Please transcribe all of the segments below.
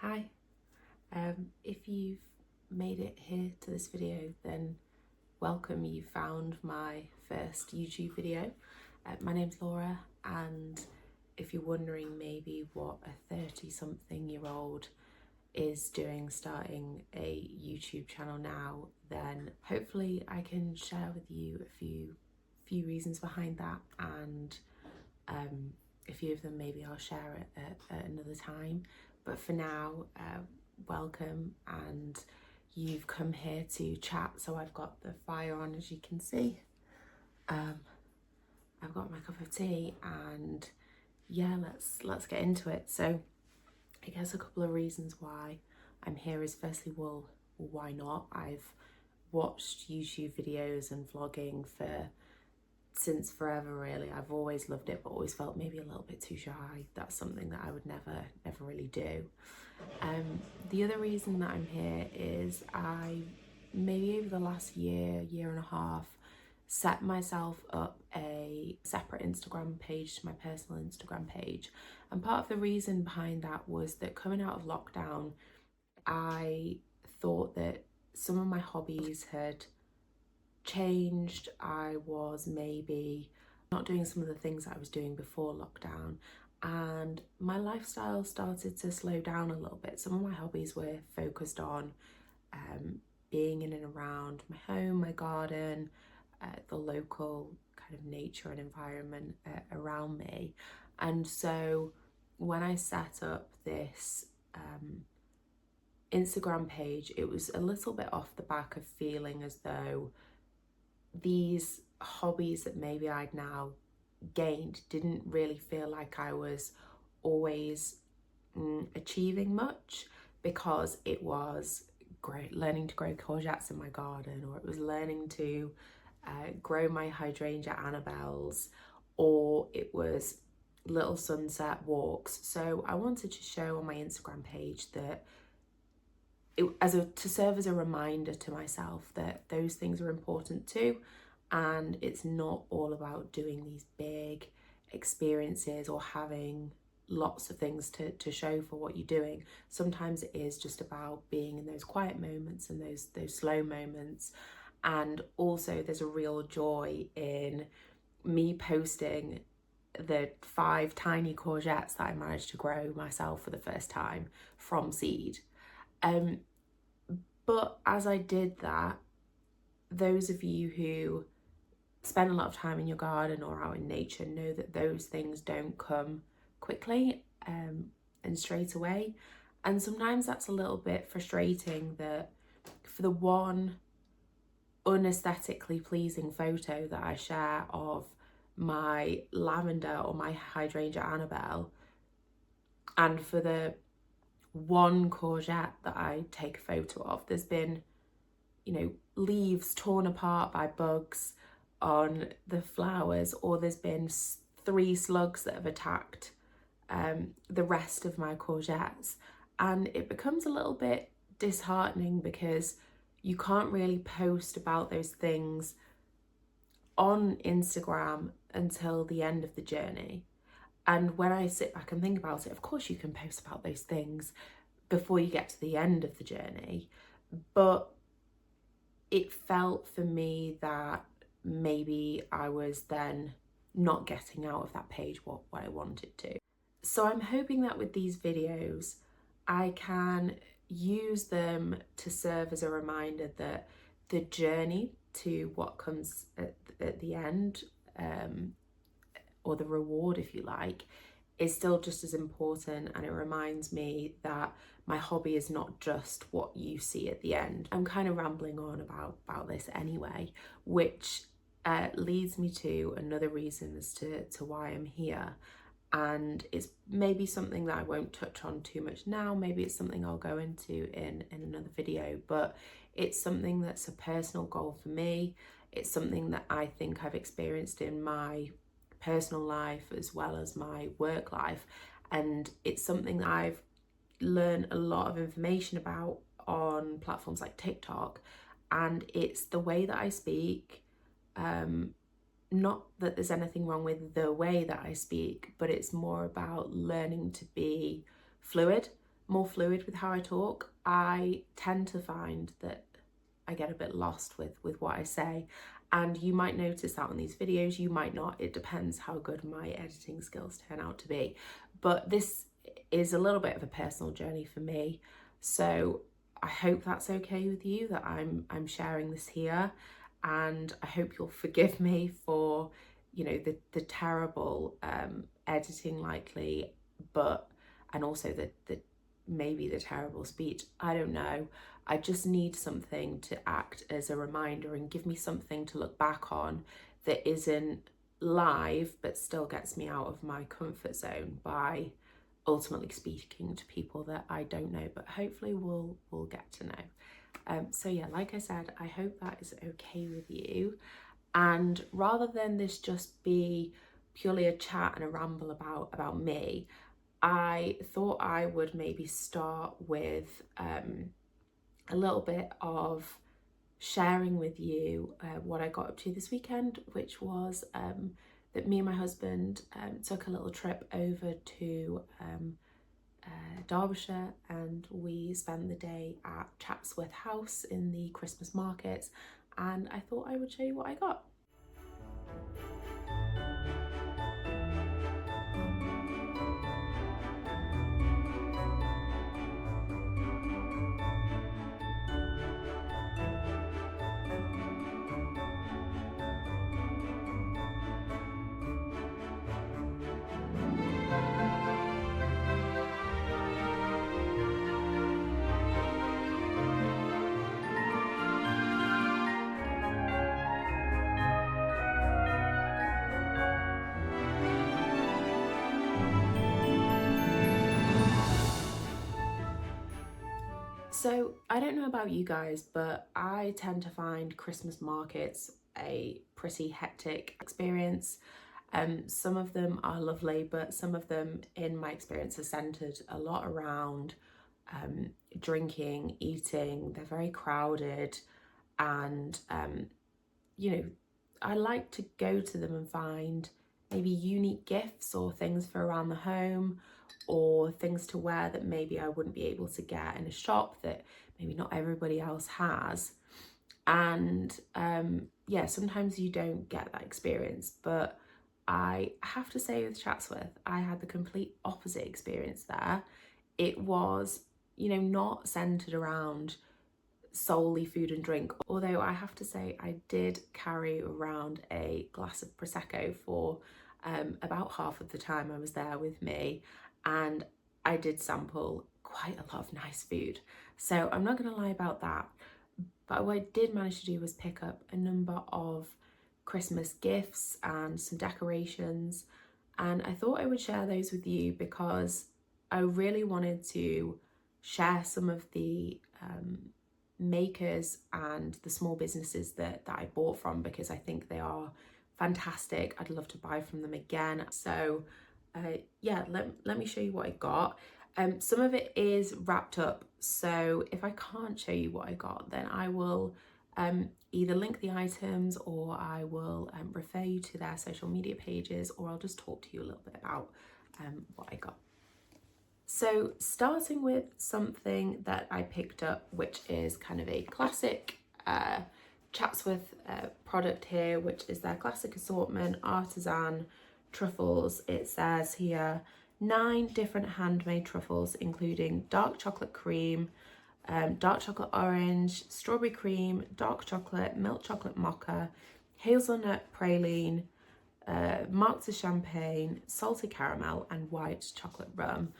Hi, if you've made it here to this video, then welcome. You found my first YouTube video. My name's Laura, and if you're wondering maybe what a 30-something-year-old is doing starting a YouTube channel now, then hopefully I can share with you a few reasons behind that, and a few of them maybe I'll share it at another time. But for now, welcome, and you've come here to chat, so I've got the fire on, as you can see. I've got my cup of tea, and yeah, let's get into it. So I guess a couple of reasons why I'm here is firstly, well, why not? I've watched YouTube videos and vlogging since forever, really. I've always loved it, but always felt maybe a little bit too shy. That's something that I would never really do. The other reason that I'm here is I, maybe over the last year and a half, set myself up a separate Instagram page to my personal Instagram page. And part of the reason behind that was that coming out of lockdown, I thought that some of my hobbies had changed. I was maybe not doing some of the things I was doing before lockdown, and my lifestyle started to slow down a little bit. Some of my hobbies were focused on being in and around my home, my garden, the local kind of nature and environment around me. And so when I set up this Instagram page, it was a little bit off the back of feeling as though these hobbies that maybe I'd now gained didn't really feel like I was always achieving much, because it was great learning to grow courgettes in my garden, or it was learning to grow my hydrangea Annabelles, or it was little sunset walks. So I wanted to show on my Instagram page that to serve as a reminder to myself that those things are important too, and it's not all about doing these big experiences or having lots of things to show for what you're doing. Sometimes it is just about being in those quiet moments and those slow moments. And also there's a real joy in me posting the 5 tiny courgettes that I managed to grow myself for the first time from seed. But as I did that, those of you who spend a lot of time in your garden or out in nature know that those things don't come quickly and straight away. And sometimes that's a little bit frustrating that for the one unaesthetically pleasing photo that I share of my lavender or my hydrangea Annabelle, and for the one courgette that I take a photo of, there's been, leaves torn apart by bugs on the flowers, or there's been 3 slugs that have attacked the rest of my courgettes. And it becomes a little bit disheartening because you can't really post about those things on Instagram until the end of the journey. And when I sit back and think about it, of course you can post about those things before you get to the end of the journey. But it felt for me that maybe I was then not getting out of that page what I wanted to. So I'm hoping that with these videos, I can use them to serve as a reminder that the journey to what comes at the end, or the reward, if you like, is still just as important. And it reminds me that my hobby is not just what you see at the end. I'm kind of rambling on about this anyway, which leads me to another reason as to why I'm here. And it's maybe something that I won't touch on too much now. Maybe it's something I'll go into in another video, but it's something that's a personal goal for me. It's something that I think I've experienced in my personal life as well as my work life, and it's something that I've learned a lot of information about on platforms like TikTok. And it's the way that I speak. Not that there's anything wrong with the way that I speak, but it's more about learning to be fluid more fluid with how I talk, I tend to find that I get a bit lost with what I say. And you might notice that on these videos, you might not. It depends how good my editing skills turn out to be. But this is a little bit of a personal journey for me. So I hope that's okay with you, that I'm sharing this here. And I hope you'll forgive me for, you know, the terrible editing likely, but, and also the maybe the terrible speech. I don't know. I just need something to act as a reminder and give me something to look back on that isn't live but still gets me out of my comfort zone by ultimately speaking to people that I don't know, but hopefully we'll get to know. So yeah, like I said, I hope that is okay with you. And rather than this just be purely a chat and a ramble about me, I thought I would maybe start with a little bit of sharing with you what I got up to this weekend, which was that me and my husband took a little trip over to Derbyshire, and we spent the day at Chatsworth House in the Christmas markets, and I thought I would show you what I got. So I don't know about you guys, but I tend to find Christmas markets a pretty hectic experience. Some of them are lovely, but some of them, in my experience, are centered a lot around drinking, eating. They're very crowded, and you know, I like to go to them and find maybe unique gifts or things for around the home, or things to wear that maybe I wouldn't be able to get in a shop that maybe not everybody else has. And yeah, sometimes you don't get that experience, but I have to say with Chatsworth, I had the complete opposite experience there. It was, you know, not centered around solely food and drink, although I have to say I did carry around a glass of Prosecco for about half of the time I was there with me, and I did sample quite a lot of nice food, so I'm not going to lie about that. But what I did manage to do was pick up a number of Christmas gifts and some decorations, and I thought I would share those with you because I really wanted to share some of the makers and the small businesses that I bought from, because I think they are fantastic. I'd love to buy from them again. So yeah, let me show you what I got. Some of it is wrapped up, so if I can't show you what I got, then I will either link the items, or I will refer you to their social media pages, or I'll just talk to you a little bit about what I got. So starting with something that I picked up, which is kind of a classic Chatsworth product here, which is their classic assortment, artisan truffles. It says here 9 different handmade truffles, including dark chocolate cream, dark chocolate orange, strawberry cream, dark chocolate, milk chocolate mocha, hazelnut praline, marks of champagne, salted caramel, and white chocolate rum.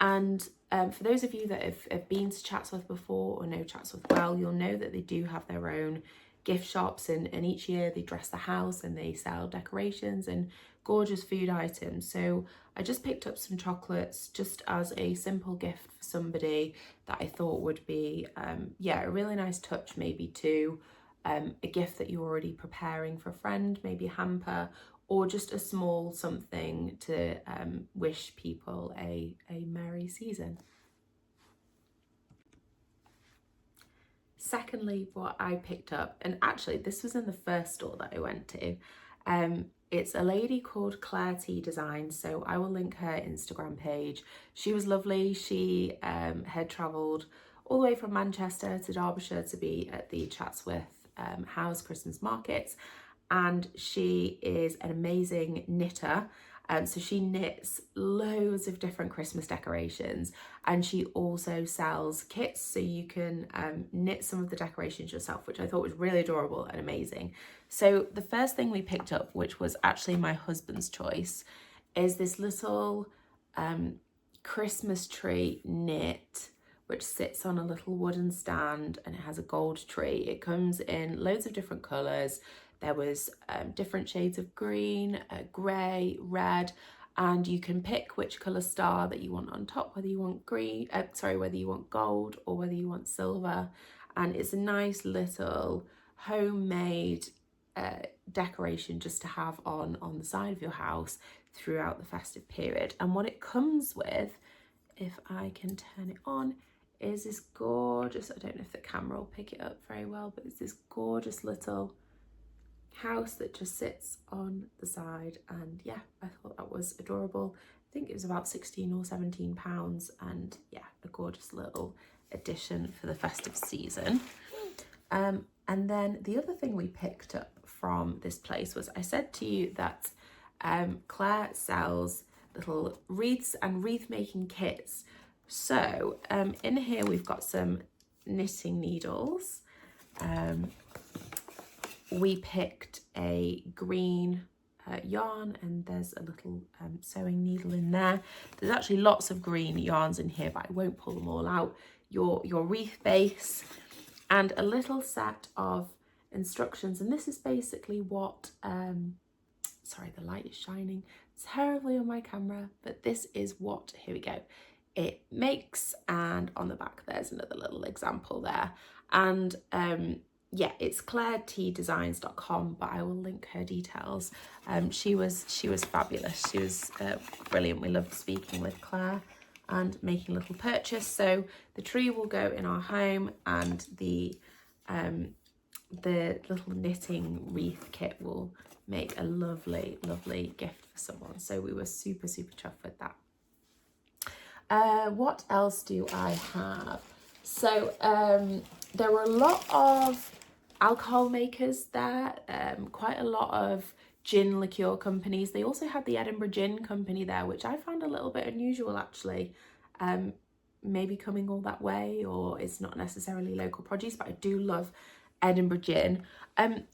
And for those of you that have been to Chatsworth before or know Chatsworth well, you'll know that they do have their own gift shops, and each year they dress the house and they sell decorations and gorgeous food items. So I just picked up some chocolates just as a simple gift for somebody that I thought would be, yeah, a really nice touch maybe to a gift that you're already preparing for a friend, maybe a hamper, or just a small something to wish people a merry season. Secondly, what I picked up, and actually this was in the first store that I went to, It's a lady called Claire T Designs, so I will link her Instagram page. She was lovely. She had travelled all the way from Manchester to Derbyshire to be at the Chatsworth House Christmas Markets, and she is an amazing knitter. So she knits loads of different Christmas decorations, and she also sells kits so you can knit some of the decorations yourself, which I thought was really adorable and amazing. So the first thing we picked up, which was actually my husband's choice, is this little Christmas tree knit, which sits on a little wooden stand, and it has a gold tree. It comes in loads of different colours. There was different shades of green, grey, red, and you can pick which colour star that you want on top, whether you want whether you want gold or whether you want silver. And it's a nice little homemade decoration just to have on the side of your house throughout the festive period. And what it comes with, if I can turn it on, is this gorgeous, I don't know if the camera will pick it up very well, but it's this gorgeous little house that just sits on the side. And yeah, I thought that was adorable. I think it was about 16 or 17 pounds, and yeah, a gorgeous little addition for the festive season. And then the other thing we picked up from this place was, I said to you that Claire sells little wreaths and wreath making kits. So in here we've got some knitting needles. We picked a green yarn, and there's a little sewing needle in there. There's actually lots of green yarns in here, but I won't pull them all out. Your wreath base, and a little set of instructions. And this is basically what, sorry, the light is shining terribly on my camera, but this is what, here we go, it makes. And on the back there's another little example there. And yeah, it's clairetdesigns.com, but I will link her details. She was fabulous. She was brilliant. We loved speaking with Claire and making a little purchase. So the tree will go in our home, and the little knitting wreath kit will make a lovely, lovely gift for someone. So we were super, super chuffed with that. What else do I have? So there were a lot of alcohol makers there, quite a lot of gin liqueur companies. They also had the Edinburgh Gin Company there, which I found a little bit unusual actually. Maybe coming all that way, or it's not necessarily local produce, but I do love Edinburgh Gin.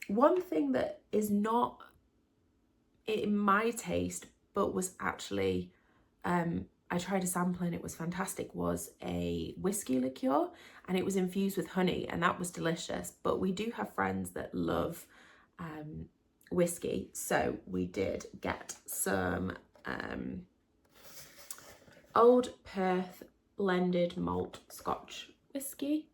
One thing that is not in my taste, but was actually, I tried a sample and it was fantastic, was a whiskey liqueur, and it was infused with honey, and that was delicious. But we do have friends that love whiskey, so we did get some Old Perth blended malt Scotch whiskey.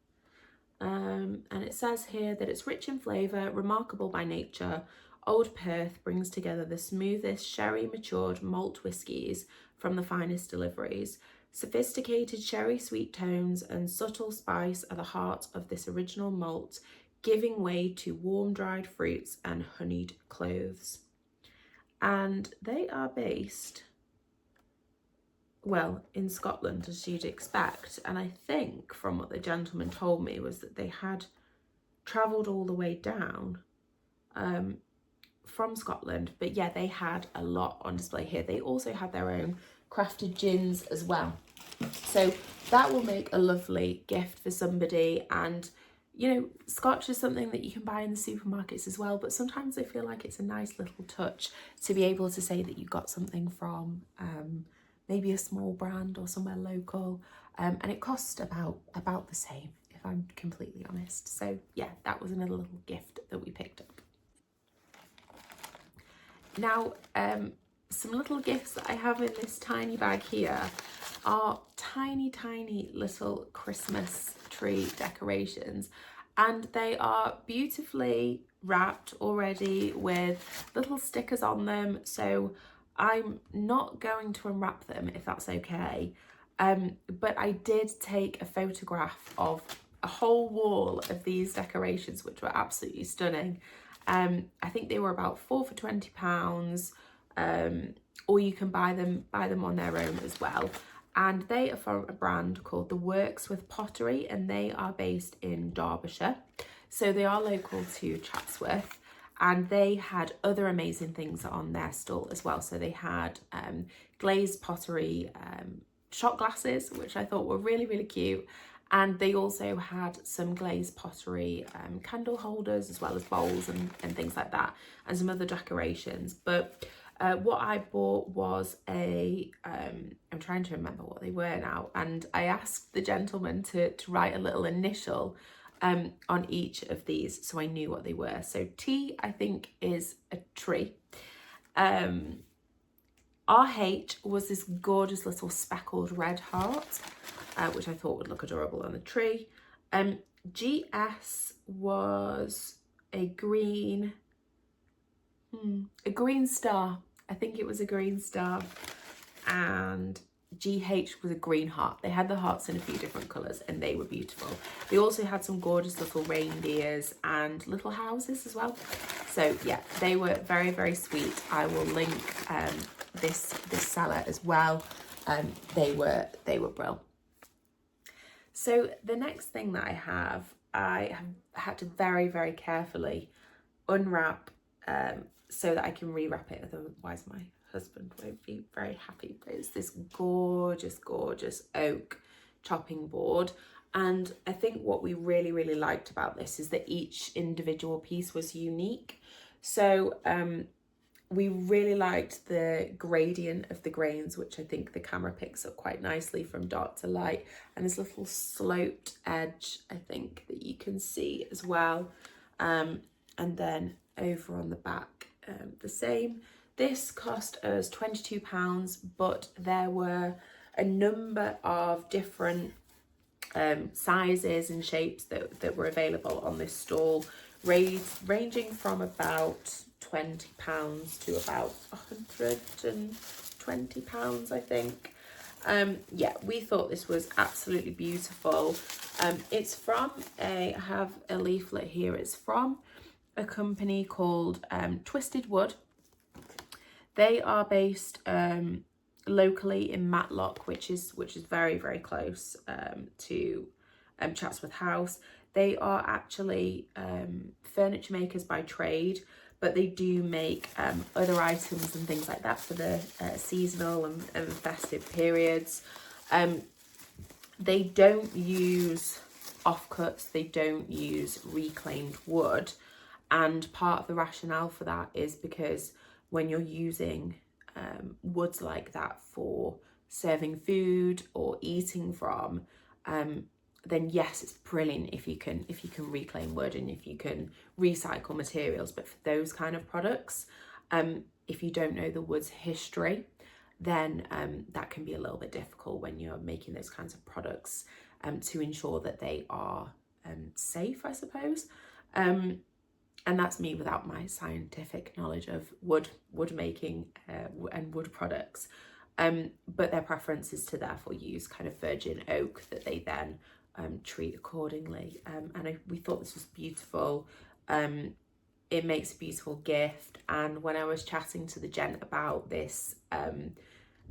And it says here that it's rich in flavour, remarkable by nature. Old Perth brings together the smoothest sherry matured malt whiskies from the finest deliveries. Sophisticated sherry sweet tones and subtle spice are the heart of this original malt, giving way to warm dried fruits and honeyed cloves. And they are based, well, in Scotland, as you'd expect. And I think from what the gentleman told me was that they had travelled all the way down from Scotland. But yeah, they had a lot on display here. They also had their own crafted gins as well. So that will make a lovely gift for somebody. And, you know, Scotch is something that you can buy in the supermarkets as well. But sometimes I feel like it's a nice little touch to be able to say that you got something from maybe a small brand or somewhere local, and it cost about the same, if I'm completely honest. So yeah, that was another little gift that we picked up. Now some little gifts that I have in this tiny bag here are tiny little Christmas tree decorations, and they are beautifully wrapped already with little stickers on them. So I'm not going to unwrap them, if that's okay, but I did take a photograph of a whole wall of these decorations, which were absolutely stunning. I think they were about 4 for £20, or you can buy them on their own as well. And they are from a brand called The Works with Pottery, and they are based in Derbyshire. So they are local to Chatsworth, and they had other amazing things on their stall as well. So they had glazed pottery shot glasses, which I thought were really, really cute. And they also had some glazed pottery candle holders, as well as bowls and things like that, and some other decorations. But what I bought was I'm trying to remember what they were now, and I asked the gentleman to write a little initial on each of these so I knew what they were. So T, I think, is a tree. RH was this gorgeous little speckled red heart, which I thought would look adorable on the tree. GS was a green star. I think it was a green star. And GH was a green heart. They had the hearts in a few different colours, and they were beautiful. They also had some gorgeous little reindeers and little houses as well. So yeah, they were very, very sweet. I will link this seller as well. They were brilliant. So the next thing that I have had to very, very carefully unwrap so that I can rewrap it, otherwise my husband won't be very happy. But it's this gorgeous, gorgeous oak chopping board. And I think what we really, really liked about this is that each individual piece was unique. So we really liked the gradient of the grains, which I think the camera picks up quite nicely from dark to light. And this little sloped edge, I think, that you can see as well. And then over on the back, the same. This cost us £22, but there were a number of different sizes and shapes that were available on this stall, ranging from about £20 to about £120, I think. Yeah, we thought this was absolutely beautiful. It's from I have a leaflet here. It's from a company called Twisted Wood. They are based locally in Matlock, which is very, very close to Chatsworth House. They are actually furniture makers by trade, but they do make other items and things like that for the seasonal and festive periods. They don't use offcuts, they don't use reclaimed wood, and part of the rationale for that is because when you're using woods like that for serving food or eating from, then yes, it's brilliant if you can reclaim wood and if you can recycle materials. But for those kind of products, if you don't know the wood's history, then that can be a little bit difficult when you're making those kinds of products to ensure that they are safe, I suppose. And that's me without my scientific knowledge of wood making and wood products. But their preference is to therefore use kind of virgin oak that they then treat accordingly. And we thought this was beautiful. It makes a beautiful gift. And when I was chatting to the gent about this,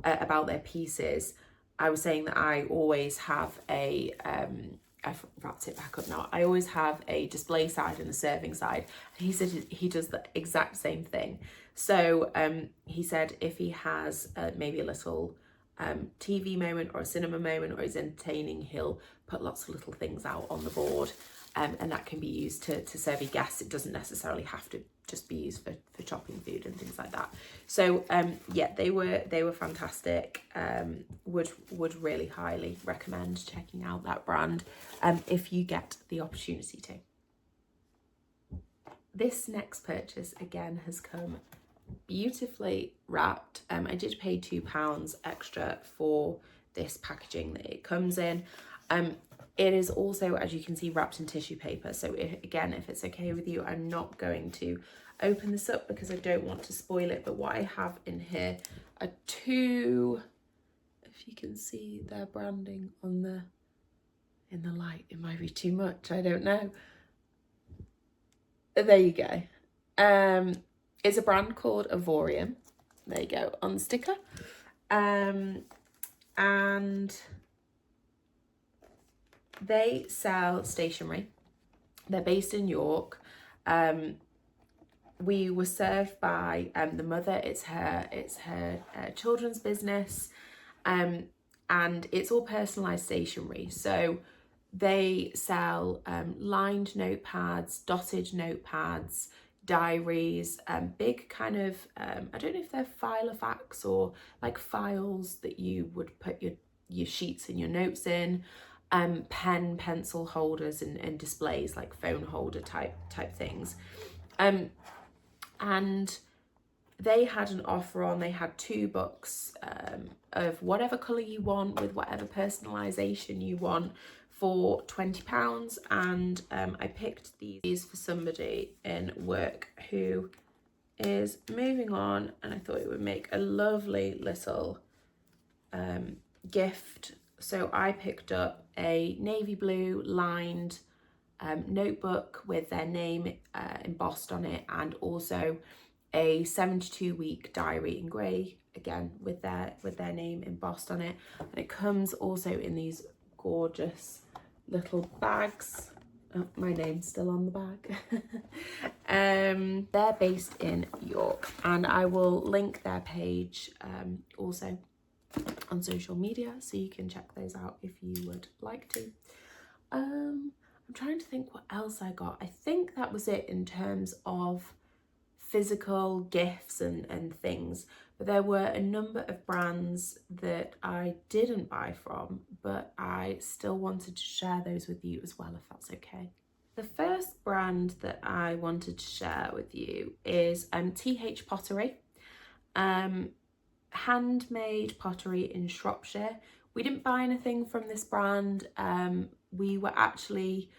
about their pieces, I was saying that I always have I've wrapped it back up now. I always have a display side and a serving side. And he said he does the exact same thing. So he said if he has maybe a little TV moment or a cinema moment or is entertaining, he'll put lots of little things out on the board, and that can be used to serve your guests. It doesn't necessarily have to just be used for chopping food and things like that. So yeah, they were fantastic. Would really highly recommend checking out that brand if you get the opportunity to. This next purchase again has come beautifully wrapped. I did pay £2 extra for this packaging that it comes in. It is also, as you can see, wrapped in tissue paper. So if it's okay with you, I'm not going to open this up because I don't want to spoil it. But what I have in here are two, if you can see their branding in the light, it might be too much, I don't know. There you go. It's a brand called Avorium. There you go, on the sticker. And they sell stationery. They're based in York. We were served by the mother. It's her children's business, and it's all personalised stationery. So they sell lined notepads, dotted notepads, diaries, big kind of I don't know if they're filofax or like files that you would put your sheets and your notes in, pen, pencil holders, and displays like phone holder type things. And they had an offer on. They had 2 books of whatever colour you want with whatever personalisation you want for £20, and I picked these for somebody in work who is moving on, and I thought it would make a lovely little gift. So I picked up a navy blue lined notebook with their name embossed on it, and also a 72-week diary in grey, again with their name embossed on it. And it comes also in these gorgeous little bags. Oh, my name's still on the bag. They're based in York, and I will link their page also on social media, so you can check those out if you would like to. I'm trying to think what else I got. I think that was it in terms of physical gifts and things, but there were a number of brands that I didn't buy from, but I still wanted to share those with you as well, if that's okay. The first brand that I wanted to share with you is TH Pottery, handmade pottery in Shropshire. We didn't buy anything from this brand. We actually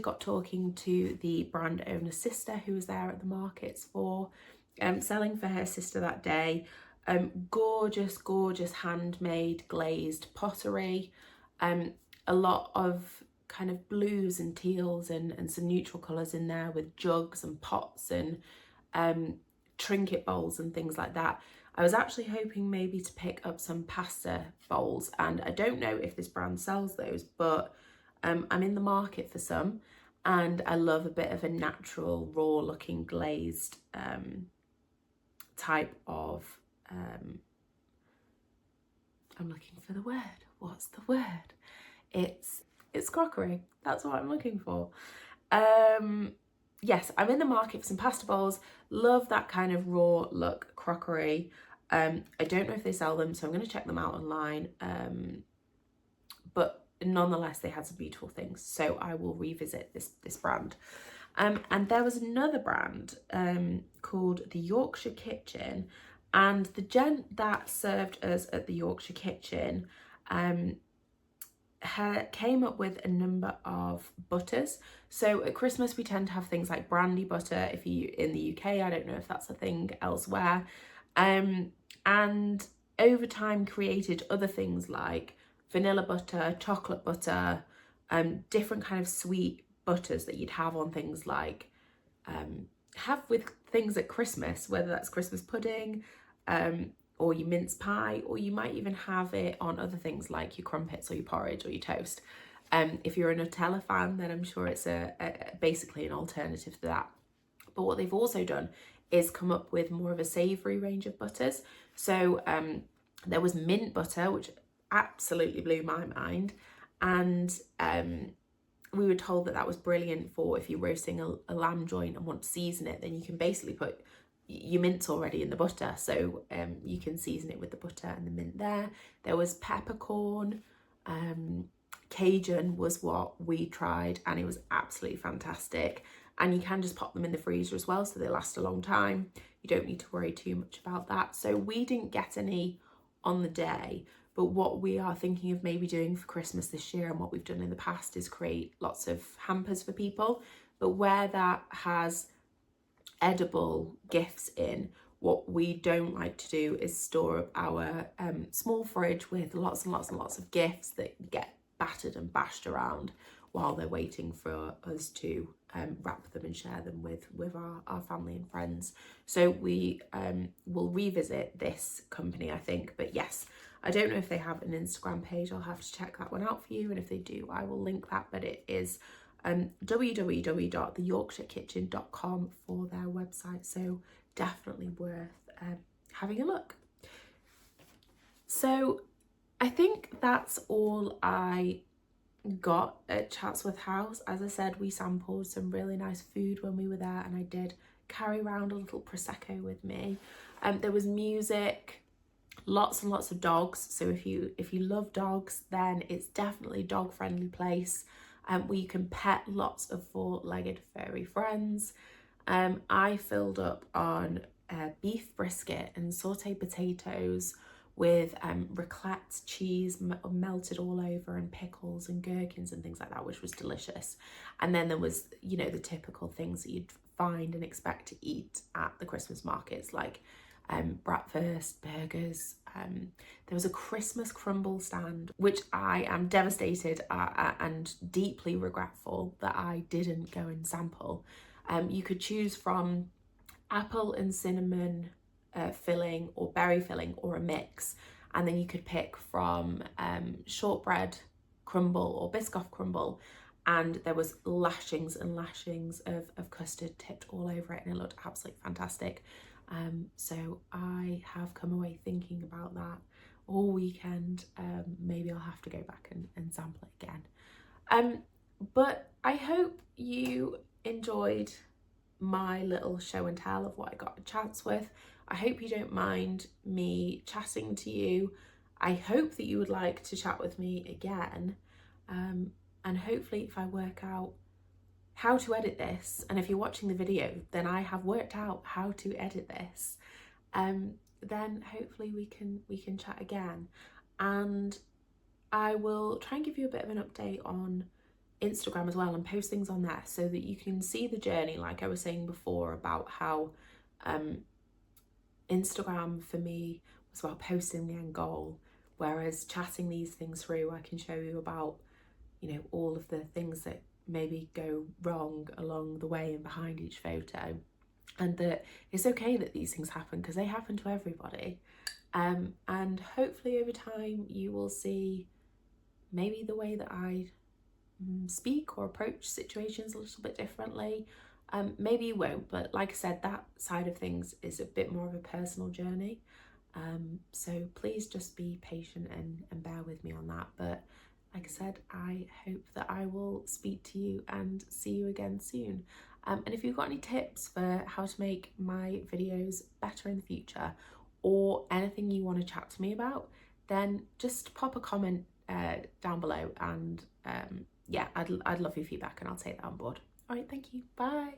got talking to the brand owner's sister, who was there at the markets for selling for her sister that day. Gorgeous handmade glazed pottery. A lot of kind of blues and teals and some neutral colours in there, with jugs and pots and trinket bowls and things like that. I was actually hoping maybe to pick up some pasta bowls, and I don't know if this brand sells those, but I'm in the market for some, and I love a bit of a natural, raw looking glazed type of, I'm looking for the word. What's the word? It's crockery. That's what I'm looking for. Yes, I'm in the market for some pasta bowls. Love that kind of raw look crockery. I don't know if they sell them, so I'm going to check them out online. But nonetheless, they had some beautiful things, so I will revisit this brand. And there was another brand called the Yorkshire Kitchen, and the gent that served us at the Yorkshire Kitchen came up with a number of butters. So at Christmas we tend to have things like brandy butter. If you in the UK, I don't know if that's a thing elsewhere, and over time created other things like vanilla butter, chocolate butter, different kind of sweet butters that you'd have on things like have with things at Christmas, whether that's Christmas pudding, or your mince pie, or you might even have it on other things like your crumpets or your porridge or your toast. If you're a Nutella fan, then I'm sure it's basically an alternative to that. But what they've also done is come up with more of a savoury range of butters. So there was mint butter, which absolutely blew my mind, and we were told that was brilliant for if you're roasting a lamb joint and want to season it, then you can basically put your mint's already in the butter, so you can season it with the butter and the mint there. There was peppercorn, Cajun was what we tried, and it was absolutely fantastic. And you can just pop them in the freezer as well, so they last a long time. You don't need to worry too much about that. So we didn't get any on the day, but what we are thinking of maybe doing for Christmas this year, and what we've done in the past, is create lots of hampers for people. But where that has edible gifts in, what we don't like to do is store up our small fridge with lots and lots of gifts that get battered and bashed around while they're waiting for us to wrap them and share them with our family and friends. So we will revisit this company, I think. But yes, I don't know if they have an Instagram page. I'll have to check that one out for you, and if they do, I will link that. But it is www.theyorkshirekitchen.com for their website, so definitely worth having a look. So I think that's all I got at Chatsworth House. As I said, we sampled some really nice food when we were there, and I did carry around a little Prosecco with me. There was music, lots and lots of dogs, so if you love dogs, then it's definitely a dog friendly place, where you can pet lots of four-legged furry friends. I filled up on beef brisket and sauteed potatoes with raclette cheese melted all over, and pickles and gherkins and things like that, which was delicious. And then there was, you know, the typical things that you'd find and expect to eat at the Christmas markets, like breakfast, burgers. There was a Christmas crumble stand, which I am devastated and deeply regretful that I didn't go and sample. You could choose from apple and cinnamon filling, or berry filling, or a mix, and then you could pick from shortbread crumble or Biscoff crumble, and there was lashings and lashings of custard tipped all over it, and it looked absolutely fantastic. So I have come away thinking about that all weekend. Maybe I'll have to go back and sample it again. But I hope you enjoyed my little show and tell of what I got at Chatsworth. I hope you don't mind me chatting to you. I hope that you would like to chat with me again. And hopefully if I work out how to edit this, and if you're watching the video, then I have worked out how to edit this, then hopefully we can chat again. And I will try and give you a bit of an update on Instagram as well, and post things on there so that you can see the journey, like I was saying before, about how Instagram for me was about posting the end goal, whereas chatting these things through, I can show you about, you know, all of the things that maybe go wrong along the way and behind each photo, and that it's okay that these things happen, because they happen to everybody. And hopefully over time you will see maybe the way that I speak or approach situations a little bit differently. Maybe you won't, but like I said, that side of things is a bit more of a personal journey. So please just be patient and bear with me on that. But like I said, I hope that I will speak to you and see you again soon. And if you've got any tips for how to make my videos better in the future, or anything you want to chat to me about, then just pop a comment down below, and yeah, I'd love your feedback, and I'll take that on board. All right, thank you. Bye.